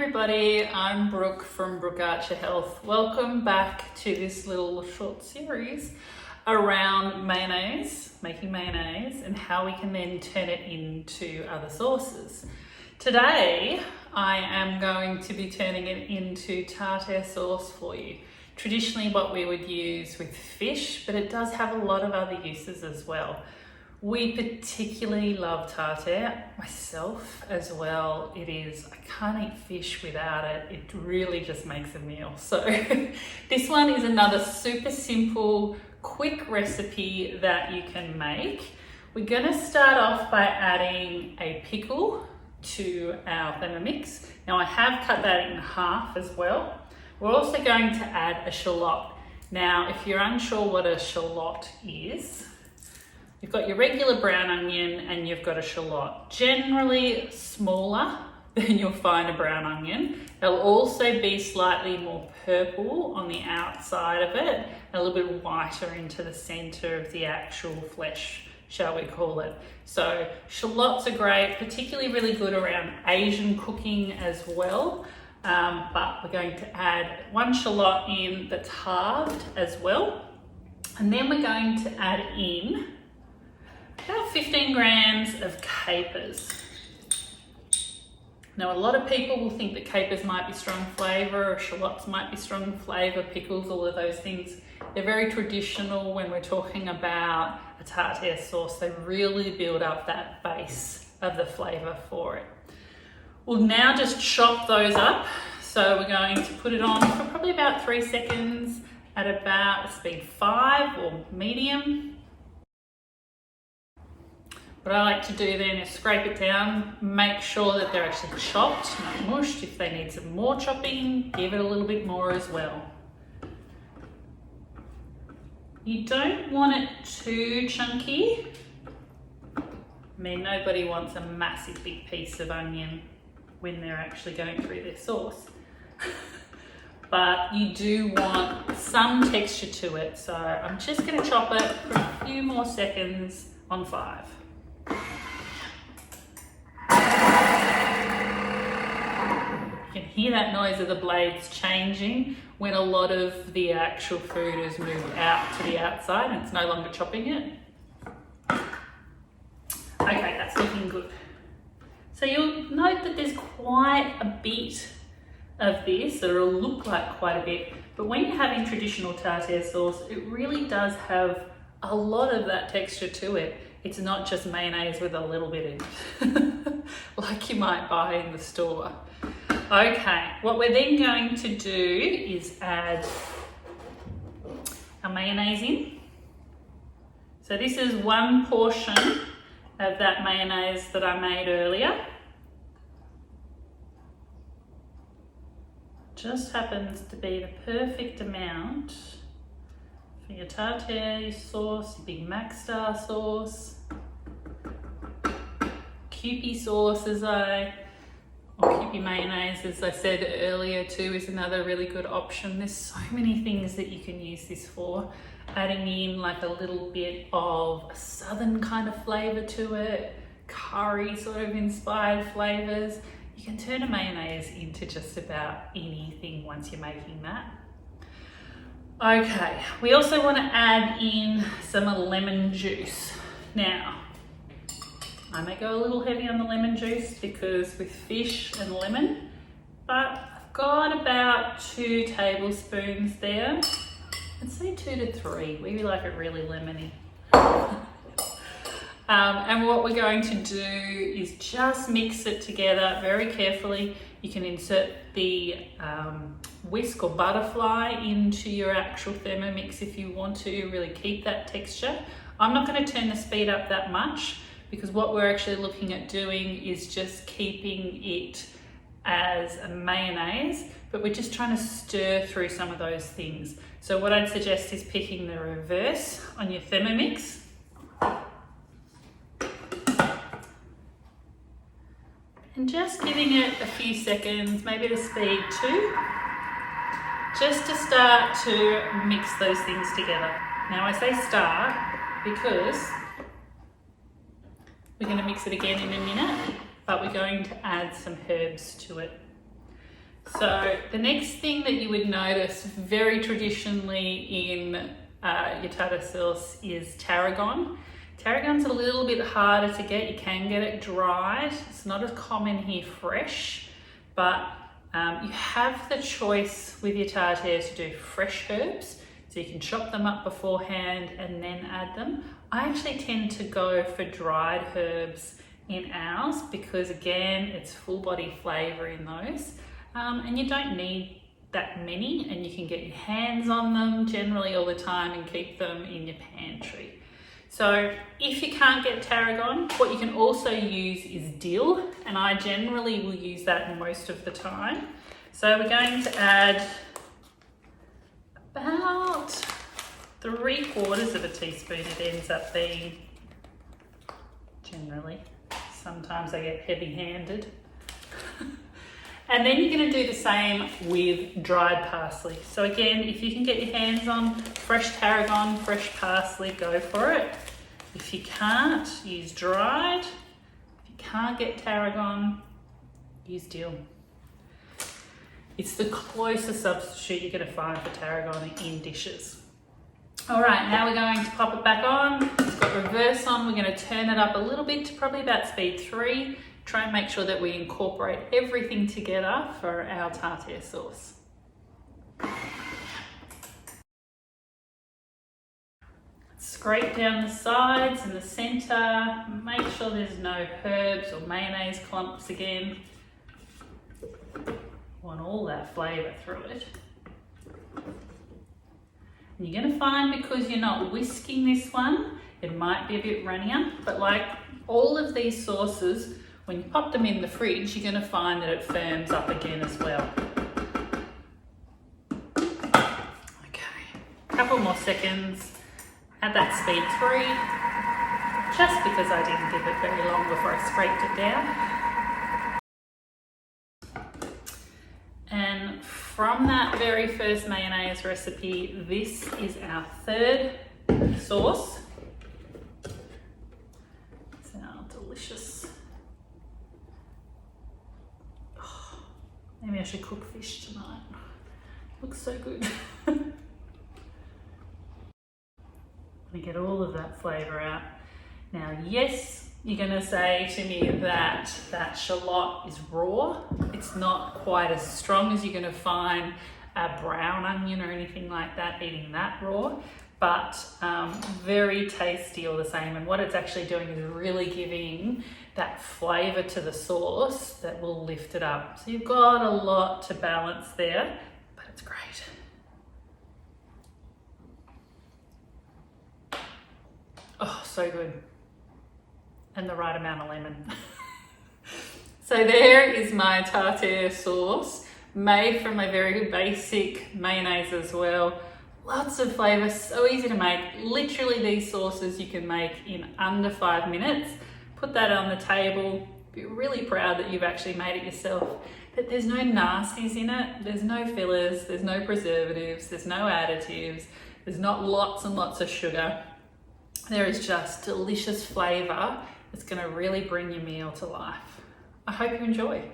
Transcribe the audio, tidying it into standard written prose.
everybody, I'm Brooke from Brooke Archer Health. Welcome back to this little short series around mayonnaise, making mayonnaise, and how we can then turn it into other sauces. Today, I am going to be turning it into tartare sauce for you. Traditionally what we would use with fish, but it does have a lot of other uses as well. We particularly love tartare, myself as well. I can't eat fish without it. It really just makes a meal. So this one is another super simple, quick recipe that you can make. We're gonna start off by adding a pickle to our Thermomix. Now I have cut that in half as well. We're also going to add a shallot. Now, if you're unsure what a shallot is, you've got your regular brown onion and you've got a shallot. Generally smaller than you'll find a brown onion. They'll also be slightly more purple on the outside of it, a little bit whiter into the center of the actual flesh, shall we call it. So shallots are great, particularly really good around Asian cooking as well. But we're going to add one shallot in that's halved as well. And then we're going to add in about 15 grams of capers. Now, a lot of people will think that capers might be strong flavour or shallots might be strong flavour, pickles, all of those things. They're very traditional when we're talking about a tartare sauce. They really build up that base of the flavour for it. We'll now just chop those up. So we're going to put it on for probably about 3 seconds at about speed 5 or medium. What I like to do then is scrape it down, make sure that they're actually chopped, not mushed. If they need some more chopping, give it a little bit more as well. You don't want it too chunky. I mean, nobody wants a massive big piece of onion when they're actually going through their sauce. But you do want some texture to it. So I'm just gonna chop it for a few more seconds on 5. You can hear that noise of the blades changing when a lot of the actual food is moved out to the outside and it's no longer chopping it. Okay, that's looking good. So you'll note that there's quite a bit of this, or it'll look like quite a bit, but when you're having traditional tartare sauce, it really does have a lot of that texture to it. It's not just mayonnaise with a little bit in it, like you might buy in the store. Okay, what we're then going to do is add our mayonnaise in. So this is 1 portion of that mayonnaise that I made earlier. Just happens to be the perfect amount for your tartare sauce, your Big Mac star sauce, Kewpie sauce or Kewpie mayonnaise, as I said earlier too, is another really good option. There's so many things that you can use this for. Adding in like a little bit of a southern kind of flavour to it, curry sort of inspired flavours. You can turn a mayonnaise into just about anything once you're making that. Okay, we also want to add in some lemon juice. Now, I may go a little heavy on the lemon juice because with fish and lemon, but I've got about 2 tablespoons there. I'd say 2 to 3. We like it really lemony. And what we're going to do is just mix it together very carefully. You can insert the whisk or butterfly into your actual Thermomix if you want to really keep that texture. I'm not going to turn the speed up that much because what we're actually looking at doing is just keeping it as a mayonnaise, but we're just trying to stir through some of those things. So what I'd suggest is picking the reverse on your Thermomix. And just giving it a few seconds, maybe to speed 2, just to start to mix those things together. Now I say start because we're going to mix it again in a minute, but we're going to add some herbs to it. So the next thing that you would notice very traditionally in your tartare sauce is tarragon. Tarragon's a little bit harder to get. You can get it dried. It's not as common here fresh, but you have the choice with your tartare to do fresh herbs. So you can chop them up beforehand and then add them. I actually tend to go for dried herbs in ours because again, it's full body flavor in those. And you don't need that many and you can get your hands on them generally all the time and keep them in your pantry. So if you can't get tarragon, what you can also use is dill, and I generally will use that most of the time. So we're going to add about 3/4 of a teaspoon, it ends up being generally. Sometimes I get heavy-handed. And then you're going to do the same with dried parsley. So again, if you can get your hands on fresh tarragon, fresh parsley, go for it. If you can't, use dried. If you can't get tarragon, use dill. It's the closest substitute you're going to find for tarragon in dishes. All right, now we're going to pop it back on. It's got reverse on. We're going to turn it up a little bit to probably about speed 3. Try and make sure that we incorporate everything together for our tartare sauce. Scrape down the sides and the center. Make sure there's no herbs or mayonnaise clumps again. Want all that flavour through it. And you're going to find because you're not whisking this one, it might be a bit runnier, but like all of these sauces, when you pop them in the fridge, you're going to find that it firms up again as well. Okay, a couple more seconds. Add that speed 3, just because I didn't give it very long before I scraped it down. And from that very first mayonnaise recipe, this is our 3rd sauce. It's our delicious. Oh, maybe I should cook fish tonight. Looks so good. We get all of that flavour out. Now, yes, you're going to say to me that that shallot is raw. It's not quite as strong as you're going to find a brown onion or anything like that, eating that raw, but very tasty all the same. And what it's actually doing is really giving that flavour to the sauce that will lift it up. So you've got a lot to balance there, but it's great. Oh, so good. And the right amount of lemon. So there is my tartare sauce, made from a very basic mayonnaise as well. Lots of flavour, so easy to make. Literally these sauces you can make in under 5 minutes. Put that on the table. Be really proud that you've actually made it yourself. That there's no nasties in it. There's no fillers. There's no preservatives. There's no additives. There's not lots and lots of sugar. There is just delicious flavour that's going to really bring your meal to life. I hope you enjoy.